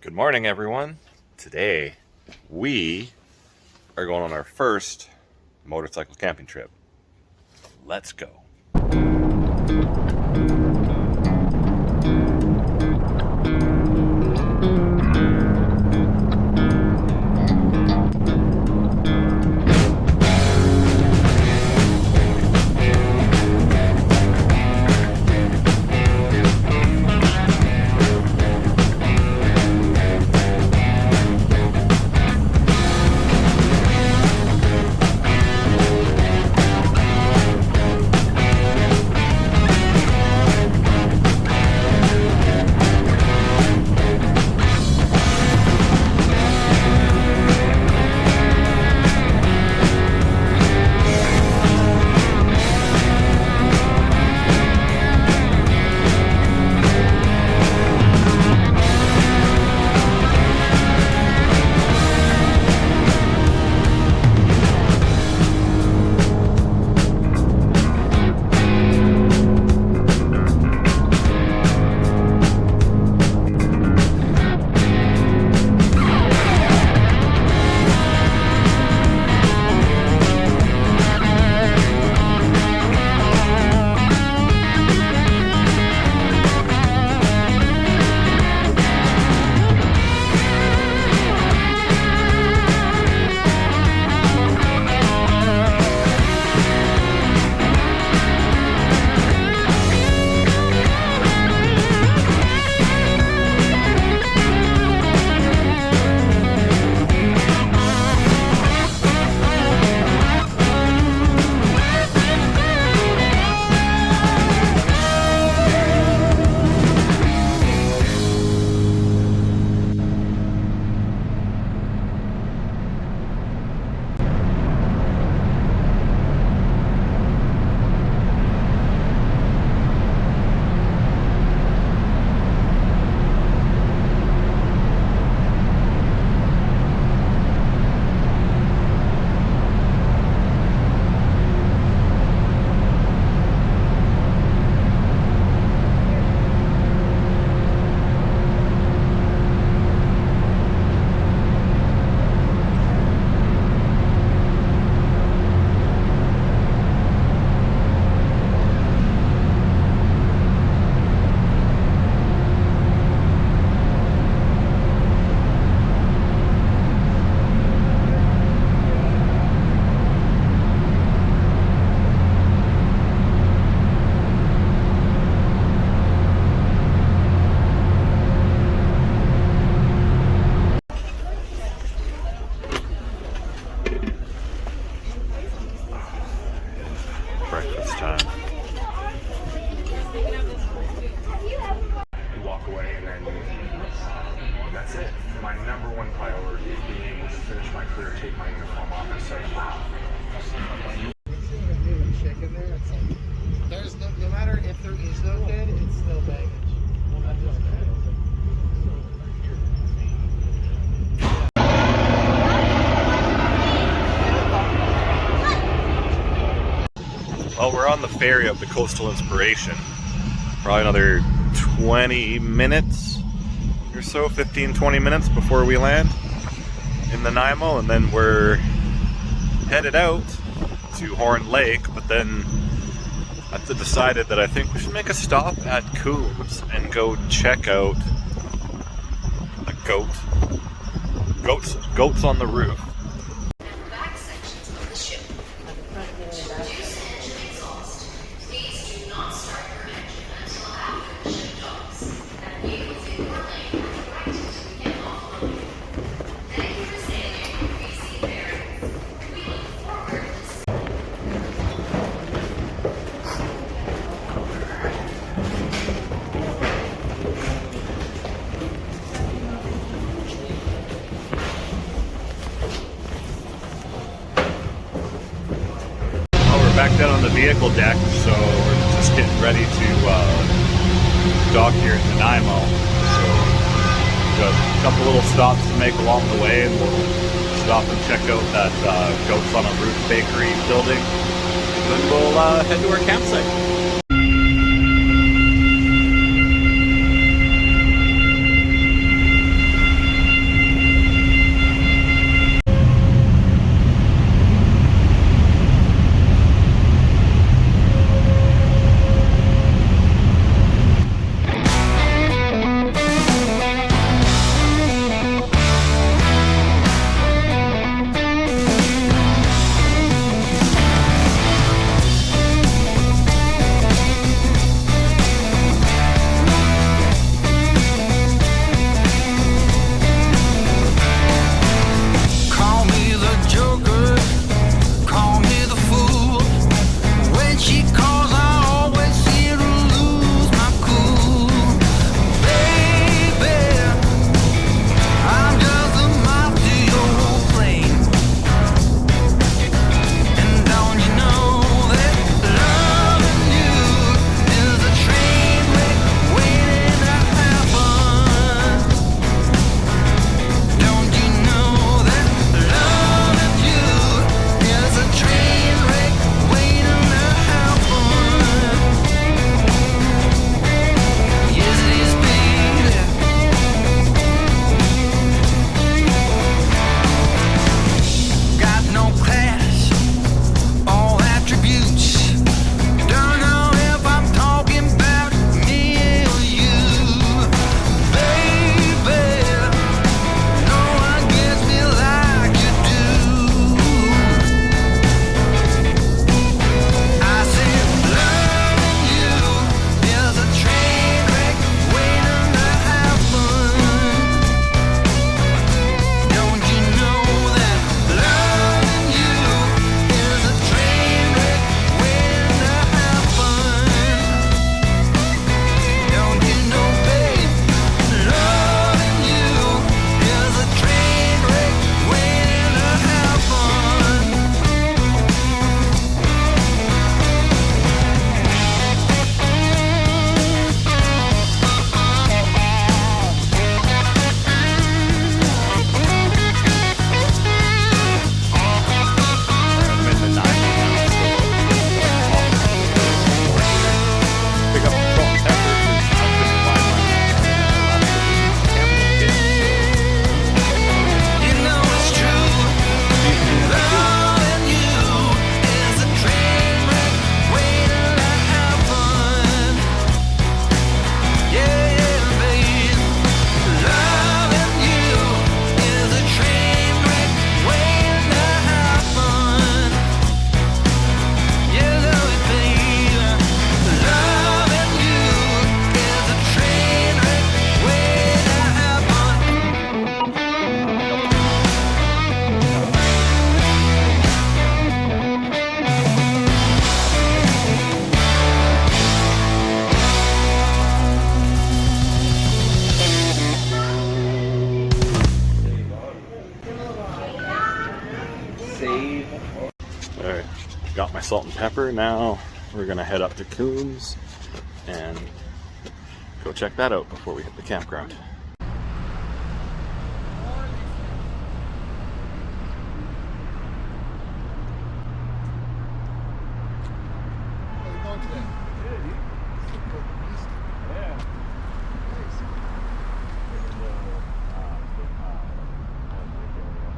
Good morning, everyone. Today, we are going on our first motorcycle camping trip. Let's go. Breakfast time. You walk away and then that's it. My number one priority is being able to finish my career, take my uniform off and say, wow. There's no matter if there is no kid, it's still baggage. Well, we're on the ferry of the Coastal Inspiration. Probably another 20 minutes or so, 15-20 minutes before we land in Nanaimo, and then we're headed out to Horne Lake, but then I've decided that I think we should make a stop at Cougar and go check out a goats on the roof. Back down on the vehicle deck, so we're just getting ready to dock here in Nanaimo. So we've got a couple little stops to make along the way, and we'll stop and check out that Goats on a Roof bakery building, and then we'll head to our campsite. salt and pepper. Now we're gonna head up to Coons and go check that out before we hit the campground.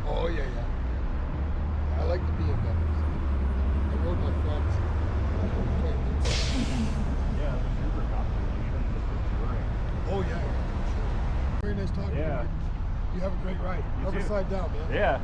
Oh yeah, yeah. I like the BMWs. I rode my friends. Yeah, the Cougar got even just for touring. Oh yeah, yeah, sure. Very nice talking to Yeah. you. You have a great ride. You Never too. slide down, man. Yeah.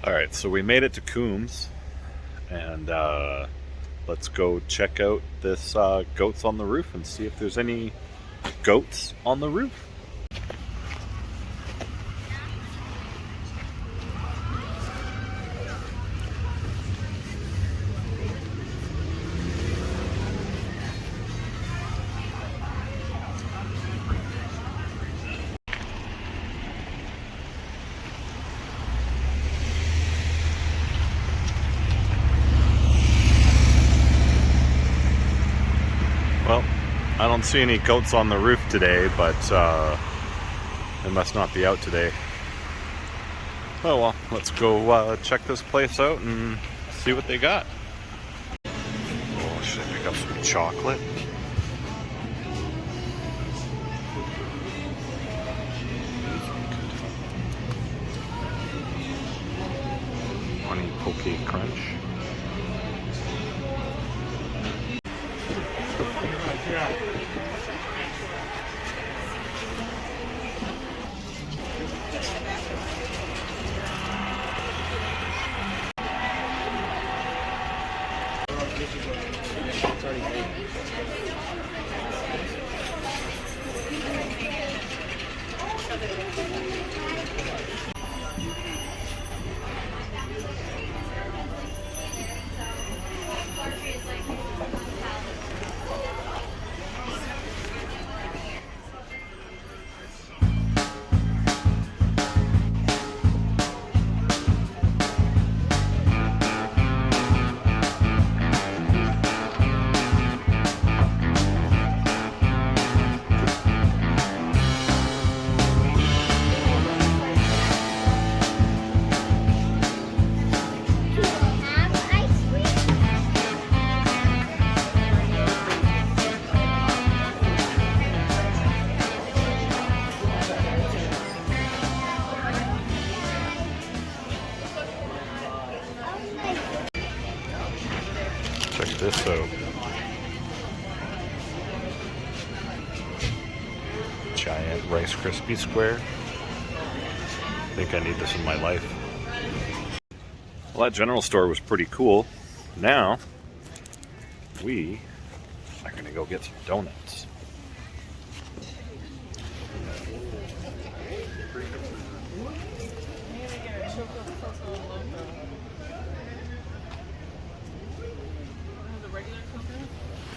Alright, so we made it to Coombs, and let's go check out this goats on the roof and see if there's any goats on the roof. Well, I don't see any goats on the roof today, but they must not be out today. Oh well, let's go check this place out and see what they got. Oh, should I pick up some chocolate? Honey poke crunch. Check this out. Giant Rice Krispie square. I think I need this in my life. Well, that general store was pretty cool. Now, we are gonna go get some donuts.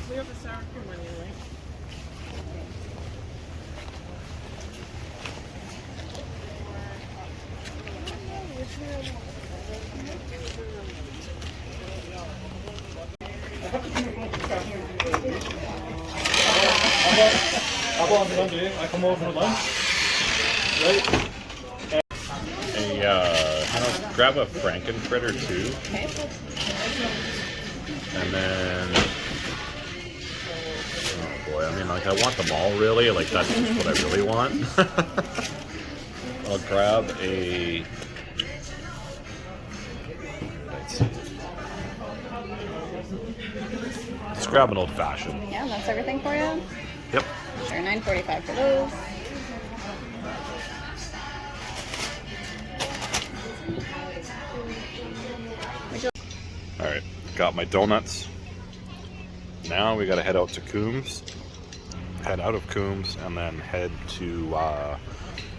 We have the sour cream one anyway. I come over for lunch. Right? Grab a Frankenfritter too. And then, oh boy, I mean, like, I want them all really, like, that's just what I really want. I'll grab a, let's see, let's grab an old-fashioned. Yeah, that's everything for you? Yep. Sure, $9.45 for those. Alright, got my donuts. Now we gotta head out to Coombs. Head out of Coombs and then head to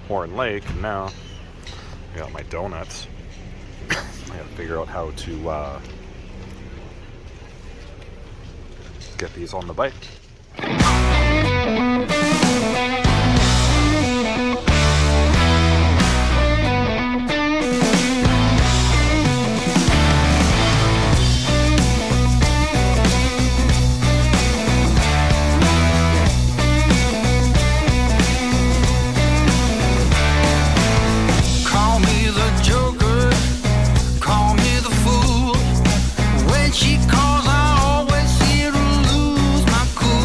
Horne Lake. And now I got my donuts. I gotta figure out how to get these on the bike. She calls, I always see her lose my cool.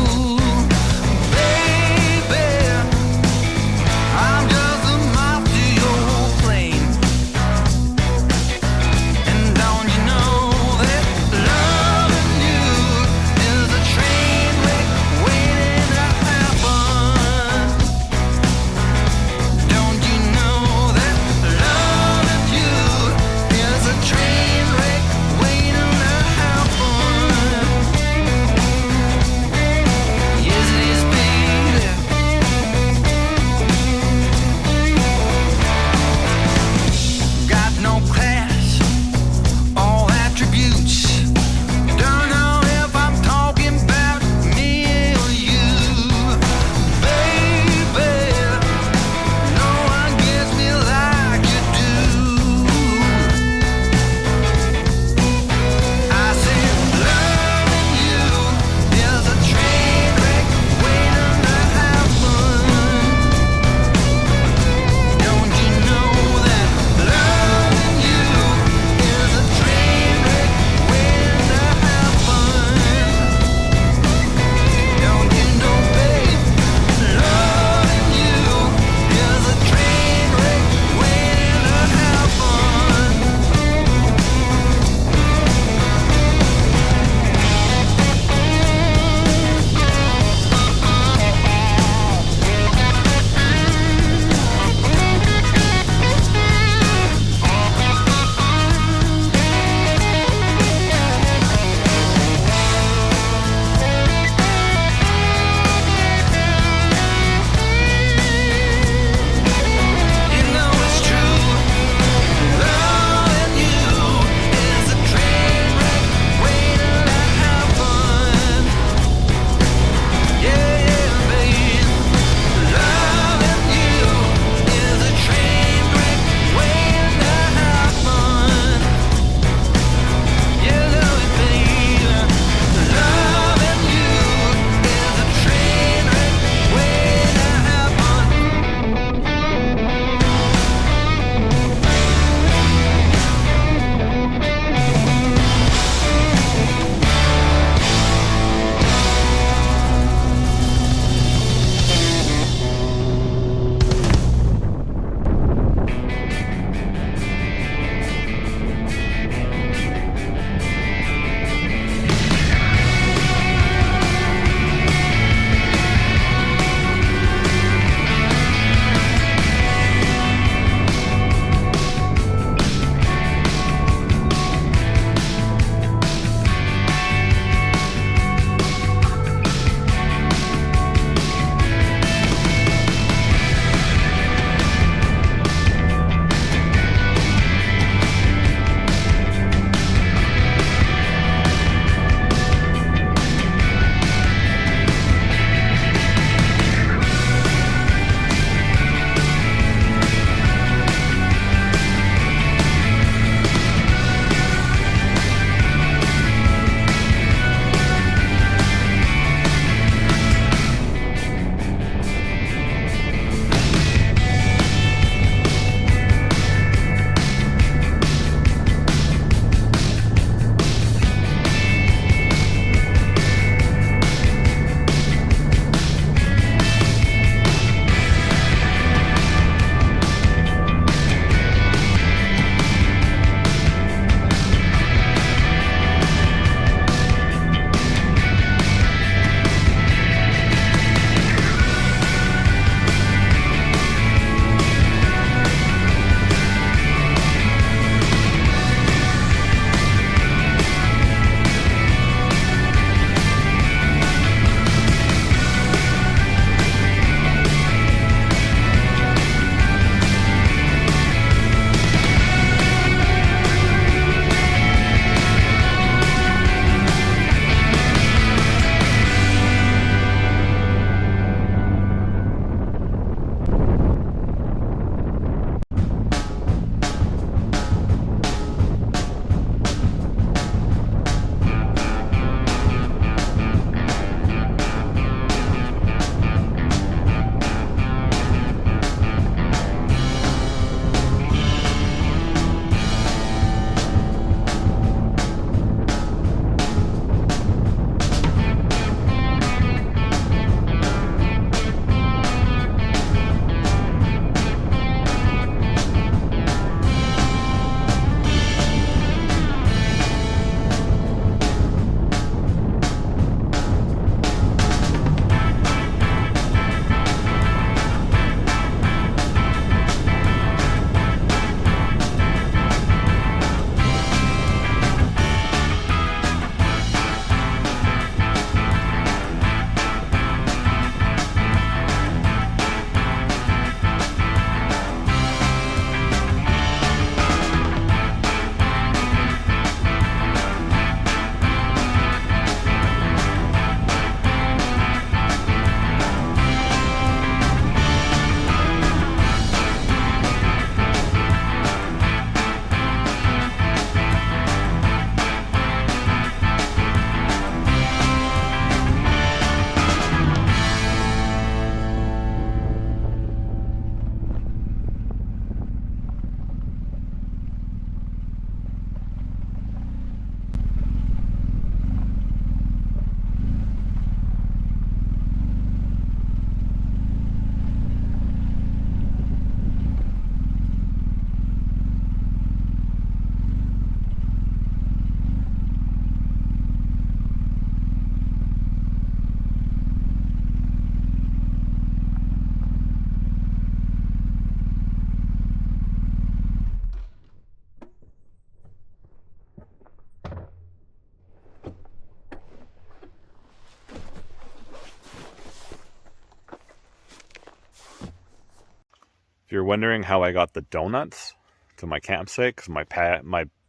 you're wondering how I got the donuts to my campsite, because my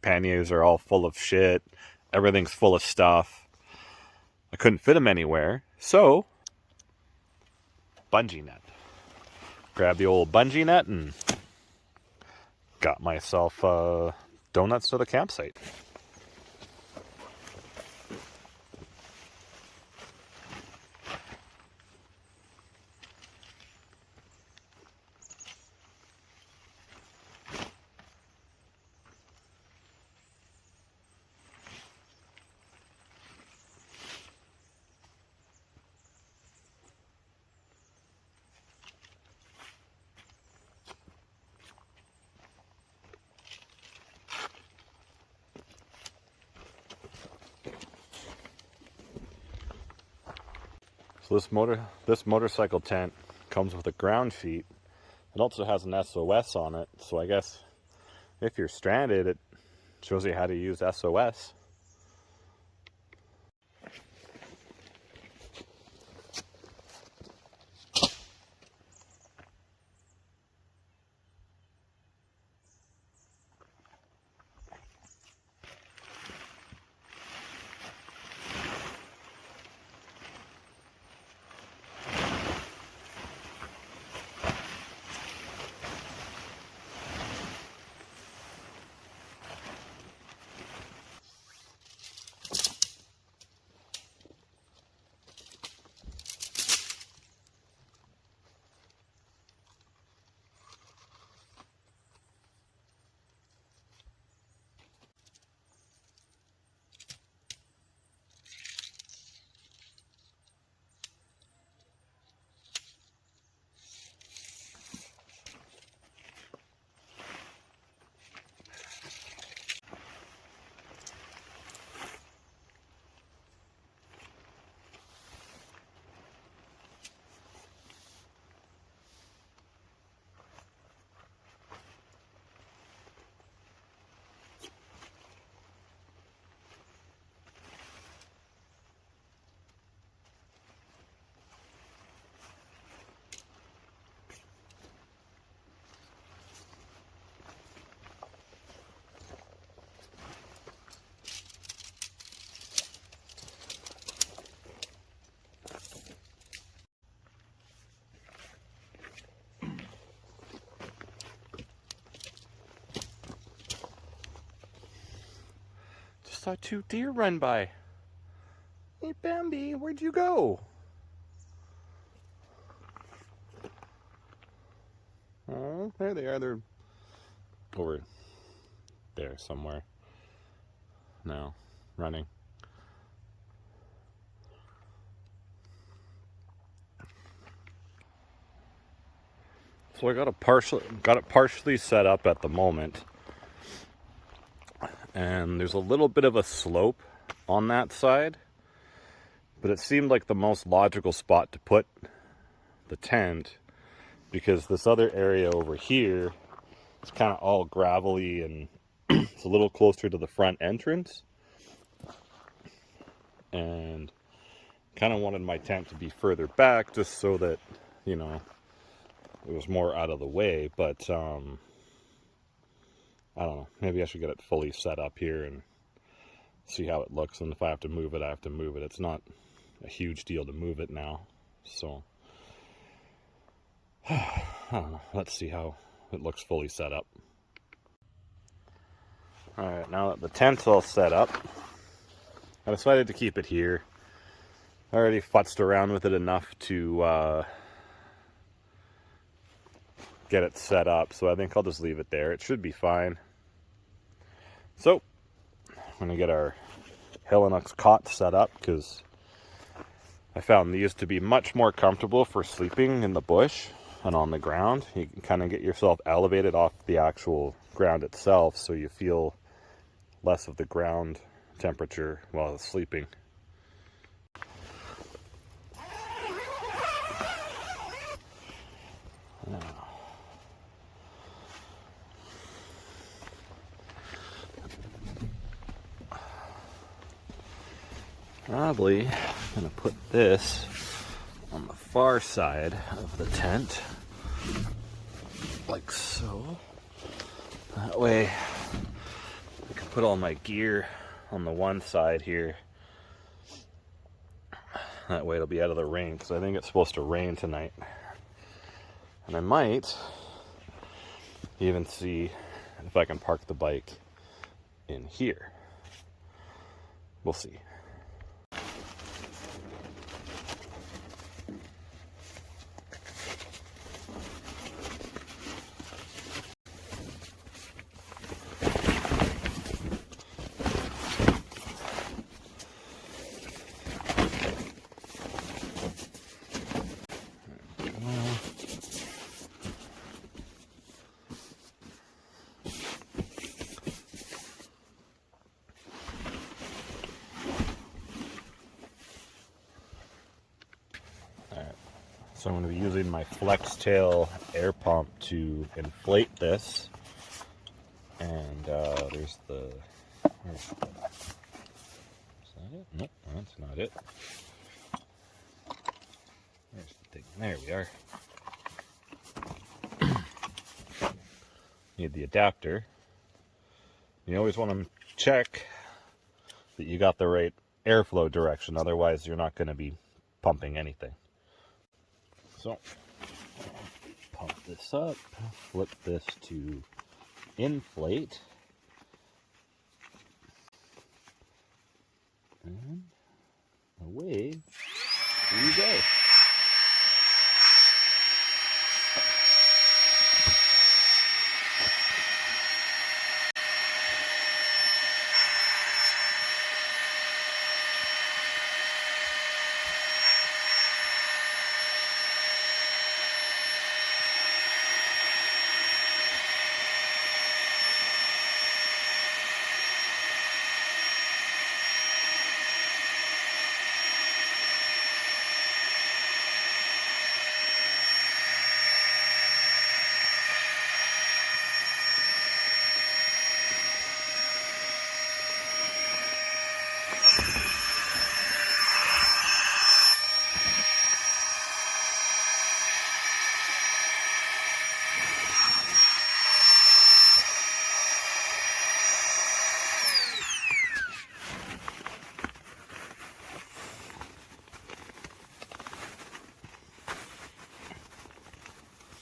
panniers are all full of shit, everything's full of stuff, I couldn't fit them anywhere, so bungee net. Grabbed the old bungee net and got myself donuts to the campsite. So this motorcycle tent comes with a ground sheet. It also has an SOS on it, so I guess if you're stranded, it shows you how to use SOS. Saw 2 deer run by. Hey Bambi, where'd you go? Oh, there they are. They're over there somewhere. No, running. So I got it partially set up at the moment. And there's a little bit of a slope on that side, but it seemed like the most logical spot to put the tent, because this other area over here is kind of all gravelly and it's a little closer to the front entrance, and kind of wanted my tent to be further back just so that, you know, it was more out of the way. But I don't know, maybe I should get it fully set up here and see how it looks, and if I have to move it, I have to move it. It's not a huge deal to move it now, so I don't know, let's see how it looks fully set up. Alright, now that the tent's all set up, I decided to keep it here. I already futzed around with it enough to get it set up, so I think I'll just leave it there. It should be fine. So I'm gonna get our Hillenux cot set up, because I found these to be much more comfortable for sleeping in the bush and on the ground. You can kind of get yourself elevated off the actual ground itself, so you feel less of the ground temperature while sleeping. Probably gonna put this on the far side of the tent. like so. That way I can put all my gear on the one side here. That way it'll be out of the rain, because I think it's supposed to rain tonight. And I might even see if I can park the bike in here. We'll see. So I'm going to be using my flex tail air pump to inflate this. And there's the... Is that it? Nope, that's not it. There's the thing. There we are. Need the adapter. You always want to check that you got the right airflow direction, otherwise you're not going to be pumping anything. So, pump this up, flip this to inflate, and away we go.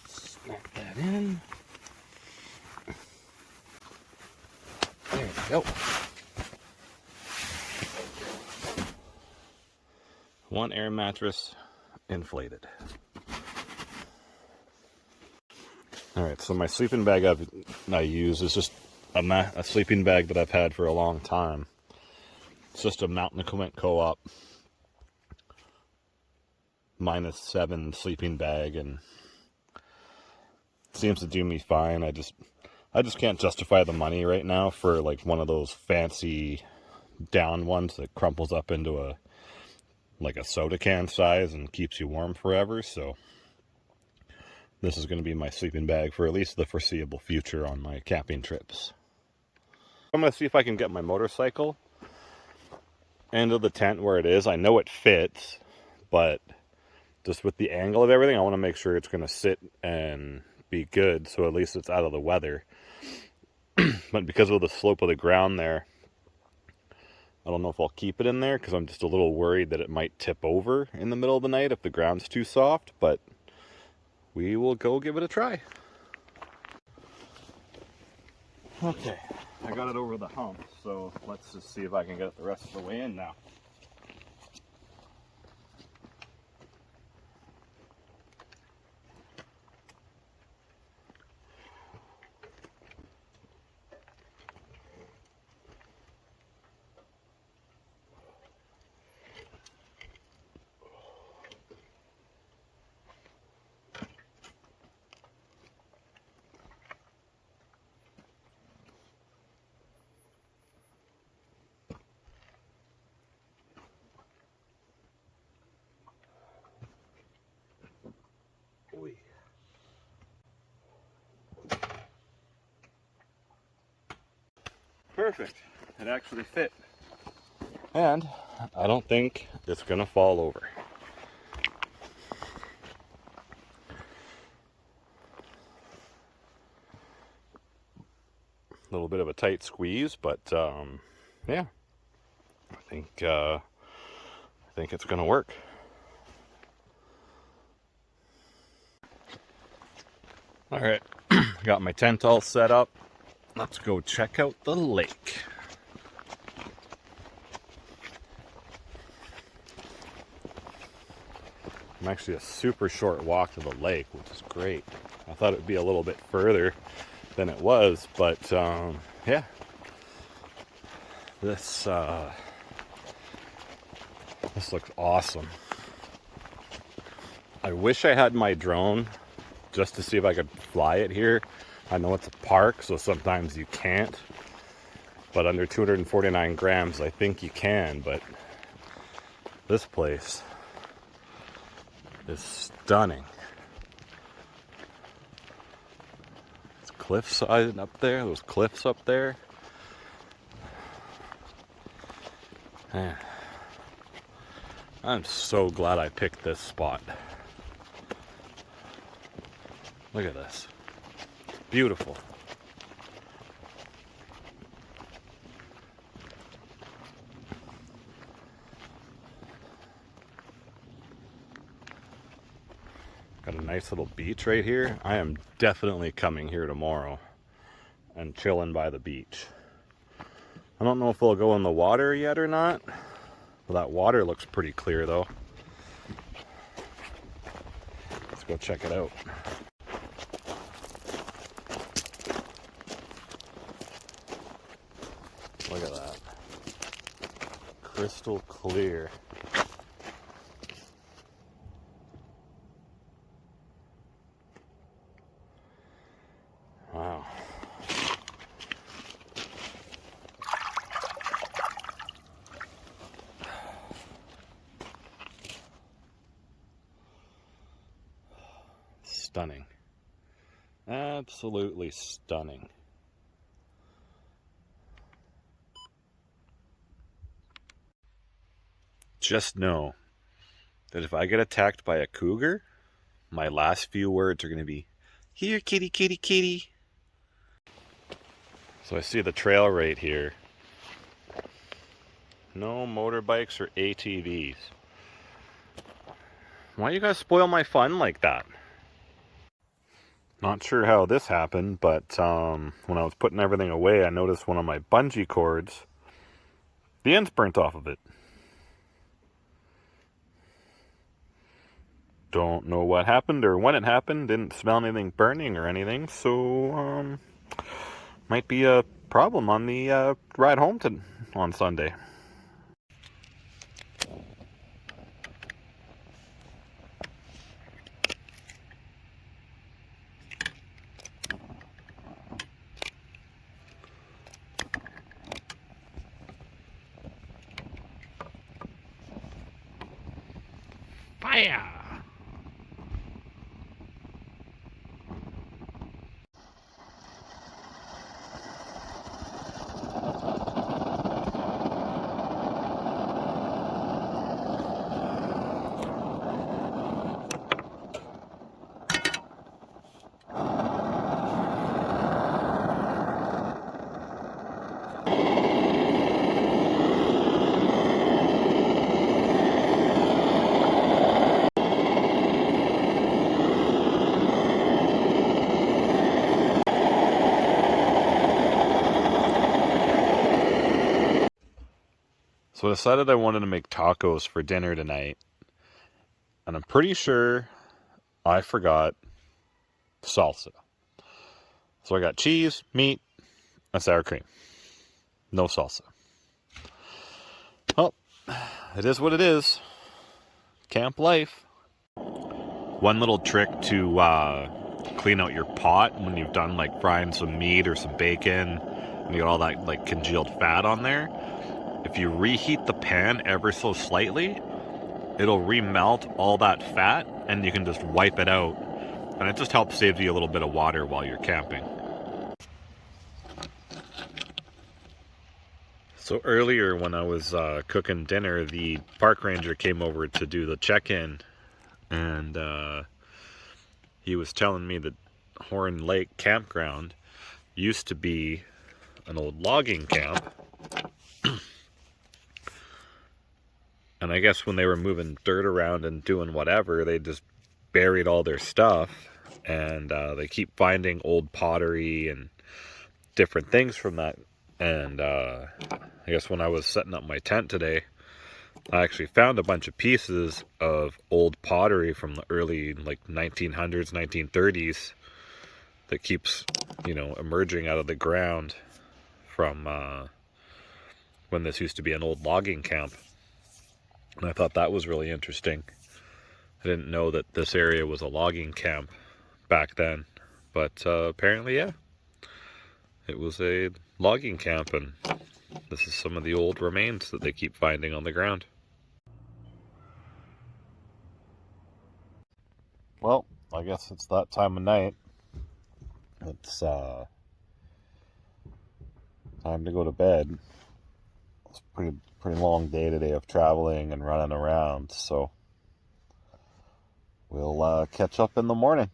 Snap that in. There we go. One air mattress inflated. Alright, so my sleeping bag I use is just a sleeping bag that I've had for a long time. It's just a Mountain Equipment Co-op -7 sleeping bag, and it seems to do me fine. I just can't justify the money right now for like one of those fancy down ones that crumples up into a soda can size and keeps you warm forever. So this is going to be my sleeping bag for at least the foreseeable future on my camping trips. I'm going to see if I can get my motorcycle into the tent where it is. I know it fits, but just with the angle of everything, I want to make sure it's going to sit and be good, so at least it's out of the weather. But because of the slope of the ground there, I don't know if I'll keep it in there, because I'm just a little worried that it might tip over in the middle of the night if the ground's too soft, but we will go give it a try. Okay, I got it over the hump, so let's just see if I can get it the rest of the way in now. Perfect. It actually fit. And I don't think it's gonna fall over. A little bit of a tight squeeze, but yeah, I think it's gonna work. All right, got my tent all set up. Let's go check out the lake. I'm actually a super short walk to the lake, which is great. I thought it'd be a little bit further than it was, but yeah. This looks awesome. I wish I had my drone just to see if I could fly it here. I know it's a park, so sometimes you can't. But under 249 grams, I think you can. But this place is stunning. It's cliffside up there, those cliffs up there. Man, I'm so glad I picked this spot. Look at this. Beautiful. Got a nice little beach right here. I am definitely coming here tomorrow and chilling by the beach. I don't know if we'll go in the water yet or not. Well, that water looks pretty clear though. Let's go check it out. Look at that. Crystal clear. Wow. Stunning. Absolutely stunning. Just know that if I get attacked by a cougar, my last few words are going to be, "Here, kitty, kitty, kitty." So I see the trail right here. No motorbikes or ATVs. Why you guys spoil my fun like that? Not sure how this happened, but when I was putting everything away, I noticed one of my bungee cords, the end's burnt off of it. Don't know what happened or when it happened. Didn't smell anything burning or anything, so might be a problem on the ride home on Sunday. Fire! So I decided I wanted to make tacos for dinner tonight. And I'm pretty sure I forgot salsa. So I got cheese, meat, and sour cream. No salsa. Well, it is what it is. Camp life. One little trick to clean out your pot when you've done like frying some meat or some bacon and you got all that like congealed fat on there. If you reheat the pan ever so slightly, it'll remelt all that fat and you can just wipe it out. And it just helps save you a little bit of water while you're camping. So earlier when I was cooking dinner, the park ranger came over to do the check-in. And he was telling me that Hornelake campground used to be an old logging camp. And I guess when they were moving dirt around and doing whatever, they just buried all their stuff. And they keep finding old pottery and different things from that. And I guess when I was setting up my tent today, I actually found a bunch of pieces of old pottery from the early, like, 1900s, 1930s that keeps, you know, emerging out of the ground from when this used to be an old logging camp. And I thought that was really interesting. I didn't know that this area was a logging camp back then, but apparently, yeah, it was a logging camp, and this is some of the old remains that they keep finding on the ground. Well, I guess it's that time of night. It's time to go to bed. It's a pretty long day today of traveling and running around, so we'll catch up in the morning.